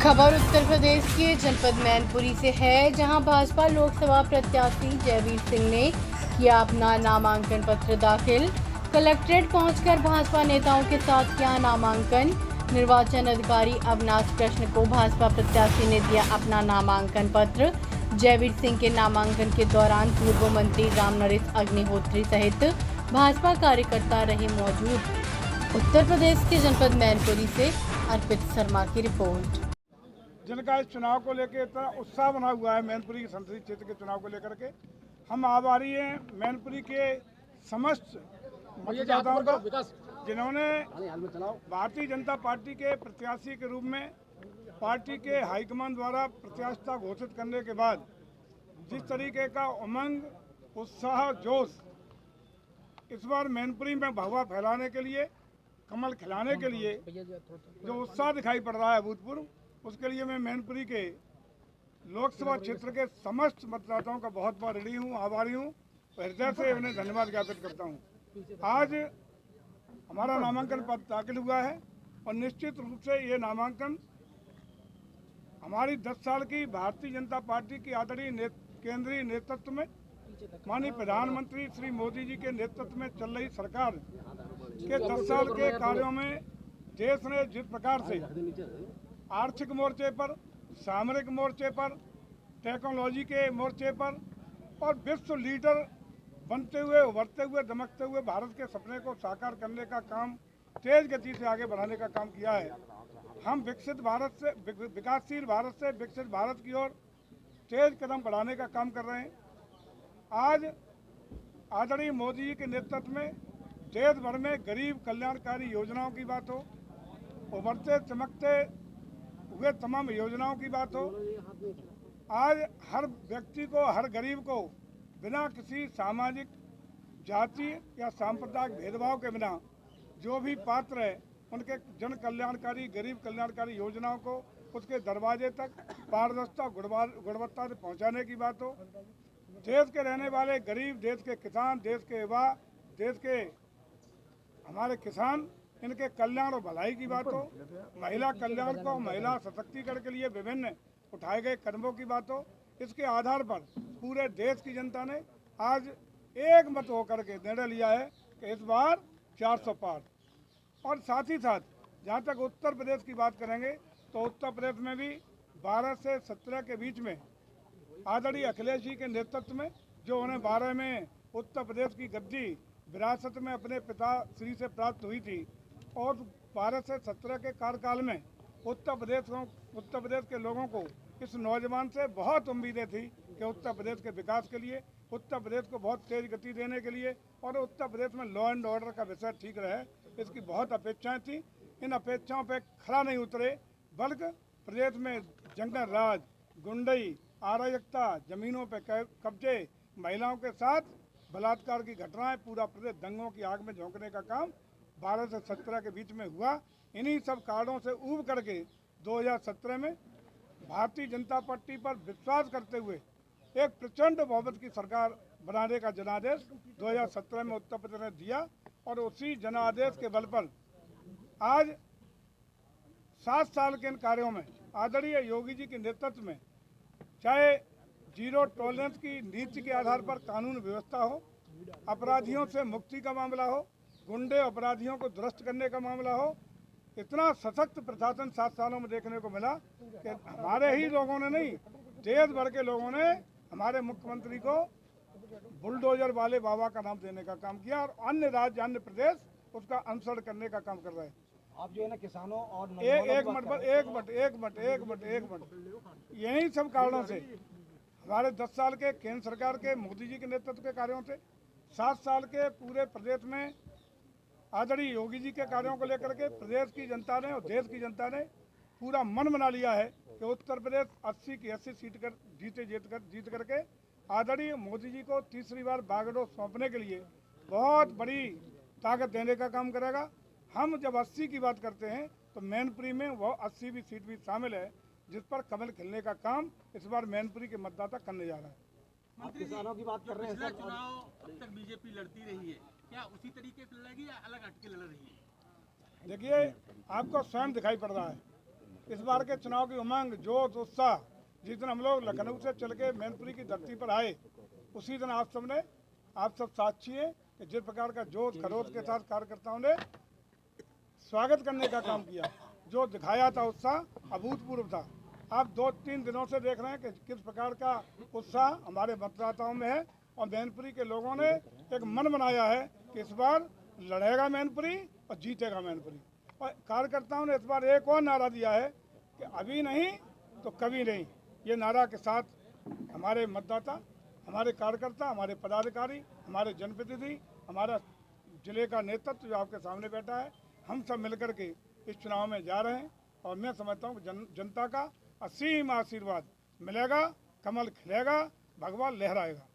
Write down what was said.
खबर उत्तर प्रदेश के जनपद मैनपुरी से है, जहां भाजपा लोकसभा प्रत्याशी जयवीर सिंह ने किया अपना नामांकन पत्र दाखिल। कलेक्ट्रेट पहुंचकर भाजपा नेताओं के साथ किया नामांकन। निर्वाचन अधिकारी अविनाश कृष्ण को भाजपा प्रत्याशी ने दिया अपना नामांकन पत्र। जयवीर सिंह के नामांकन के दौरान पूर्व मंत्री रामनरेश अग्निहोत्री सहित भाजपा कार्यकर्ता रहे मौजूद। उत्तर प्रदेश के जनपद मैनपुरी से अर्पित शर्मा की रिपोर्ट। जिनका इस चुनाव को लेकर इतना उत्साह बना हुआ है मैनपुरी के संसदीय क्षेत्र के चुनाव को लेकर के, हम आभारी हैं मैनपुरी के समस्त मतदाताओं का, जिन्होंने भारतीय जनता पार्टी के प्रत्याशी के रूप में पार्टी के हाईकमान द्वारा प्रत्याशिता घोषित करने के बाद जिस तरीके का उमंग, उत्साह, जोश इस बार मैनपुरी में भगवा फैलाने के लिए, कमल खिलाने के लिए जो उत्साह दिखाई पड़ रहा है अभूतपूर्व, उसके लिए मैं मैनपुरी के लोकसभा क्षेत्र के समस्त मतदाताओं का बहुत बहुत ऋणी हूँ, आभारी हूँ, हृदय से उन्हें धन्यवाद ज्ञापित करता हूँ। आज हमारा नामांकन पत्र दाखिल हुआ है और निश्चित रूप से ये नामांकन हमारी 10 साल की भारतीय जनता पार्टी की आदरणीय केंद्रीय नेतृत्व में, माननीय प्रधानमंत्री श्री मोदी जी के नेतृत्व में चल रही सरकार के 10 साल के कार्यों में देश ने जिस प्रकार से आर्थिक मोर्चे पर, सामरिक मोर्चे पर, टेक्नोलॉजी के मोर्चे पर और विश्व लीडर बनते हुए, उभरते हुए, दमकते हुए भारत के सपने को साकार करने का काम, तेज गति से आगे बढ़ाने का काम किया है। हम विकसित भारत से, विकासशील भारत से विकसित भारत की ओर तेज कदम बढ़ाने का काम कर रहे हैं। आज आदरणीय मोदी जी के नेतृत्व में देश भर में गरीब कल्याणकारी योजनाओं की बात हो, उभरते चमकते हुए तमाम योजनाओं की बात हो, आज हर व्यक्ति को, हर गरीब को बिना किसी सामाजिक, जाति या सांप्रदायिक भेदभाव के बिना जो भी पात्र है उनके जन कल्याणकारी, गरीब कल्याणकारी योजनाओं को उसके दरवाजे तक पारदर्शिता, गुणवत्ता से पहुंचाने की बात हो, देश के रहने वाले गरीब, देश के किसान, देश के युवा, देश के हमारे किसान, इनके कल्याण और भलाई की बात हो, महिला कल्याण को, महिला सशक्तिकरण के लिए विभिन्न उठाए गए कदमों की बात हो, इसके आधार पर पूरे देश की जनता ने आज एक मत होकर के निर्णय लिया है कि इस बार 400 पार। और साथ ही साथ जहाँ तक उत्तर प्रदेश की बात करेंगे तो उत्तर प्रदेश में भी 12 से 17 के बीच में आदरणीय अखिलेश जी के नेतृत्व में, जो उन्हें 12 में उत्तर प्रदेश की गद्दी विरासत में अपने पिता श्री से प्राप्त हुई थी और 12 से 17 के कार्यकाल में उत्तर प्रदेश के लोगों को, इस नौजवान से बहुत उम्मीदें थी कि उत्तर प्रदेश के विकास के लिए, उत्तर प्रदेश को बहुत तेज गति देने के लिए और उत्तर प्रदेश में लॉ एंड ऑर्डर का विषय ठीक रहे, इसकी बहुत अपेक्षाएं थी। इन अपेक्षाओं पर खरा नहीं उतरे, बल्कि प्रदेश में जंगल राज, गुंडई, अराजकता, जमीनों पर कब्जे, महिलाओं के साथ बलात्कार की घटनाएं, पूरा प्रदेश दंगों की आग में झोंकने का काम 12 से 17 के बीच में हुआ। इन्हीं सब कारणों से ऊब करके 2017 में भारतीय जनता पार्टी पर विश्वास करते हुए एक प्रचंड बहुमत की सरकार बनाने का जनादेश 2017 में उत्तर प्रदेश ने दिया और उसी जनादेश के बल पर आज 7 साल के इन कार्यों में आदरणीय योगी जी के नेतृत्व में, चाहे जीरो टॉलरेंस की नीति के आधार पर कानून व्यवस्था हो, अपराधियों से मुक्ति का मामला हो, गुंडे अपराधियों को दुरुस्त करने का मामला हो, इतना सशक्त प्रशासन 7 सालों में देखने को मिला कि हमारे ही लोगों ने नहीं, देश भर के लोगों ने हमारे मुख्यमंत्री को बुलडोजर वाले बाबा का नाम देने का काम किया और अन्य राज्य, अन्य प्रदेश उसका अनुसरण करने का काम कर रहे हैं। आप जो है ना किसानों और एक मिनट यही सब कारणों से हमारे 10 साल के केंद्र सरकार के मोदी जी के नेतृत्व के कार्यों से, 7 साल के पूरे प्रदेश में आदरणीय योगी जी के कार्यों को लेकर के प्रदेश की जनता ने और देश की जनता ने पूरा मन बना लिया है कि उत्तर प्रदेश 80 की 80 सीट जीत करके आदरणीय मोदी जी को तीसरी बार बागडोर सौंपने के लिए बहुत बड़ी ताकत देने का काम करेगा। हम जब 80 की बात करते हैं तो मैनपुरी में वो 80 भी सीट भी शामिल है, जिस पर कमल खिलने का काम इस बार मैनपुरी के मतदाता करने जा रहा है। आप किसानों की बात कर रहे हैं सर, चुनाव अब तक बीजेपी लड़ती रही है, क्या उसी तरीके से लड़ेगी या अलग हटके लड़ रही है? देखिए, आपको स्वयं दिखाई पड़ रहा है इस बार के चुनाव की उमंग जोश उत्साह जिस दिन हम लोग लखनऊ से चल के मैनपुरी की धरती पर आए उसी दिन आप सब साक्षी हैं कि जिस प्रकार का जोश खरोश के साथ कार्यकर्ताओं ने स्वागत करने का काम किया, जो दिखाया था उत्साह अभूतपूर्व था। आप 2-3 दिनों से देख रहे हैं कि किस प्रकार का उत्साह हमारे मतदाताओं में है और मैनपुरी के लोगों ने एक मन बनाया है कि इस बार लड़ेगा मैनपुरी और जीतेगा मैनपुरी। और कार्यकर्ताओं ने इस बार एक और नारा दिया है कि अभी नहीं तो कभी नहीं। ये नारा के साथ हमारे मतदाता, हमारे कार्यकर्ता, हमारे पदाधिकारी, हमारे जनप्रतिनिधि, हमारा जिले का नेतृत्व जो आपके सामने बैठा है, हम सब मिलकर के इस चुनाव में जा रहे हैं और मैं समझता हूँ कि जनता का असीम आशीर्वाद मिलेगा, कमल खिलेगा, भगवा लहराएगा।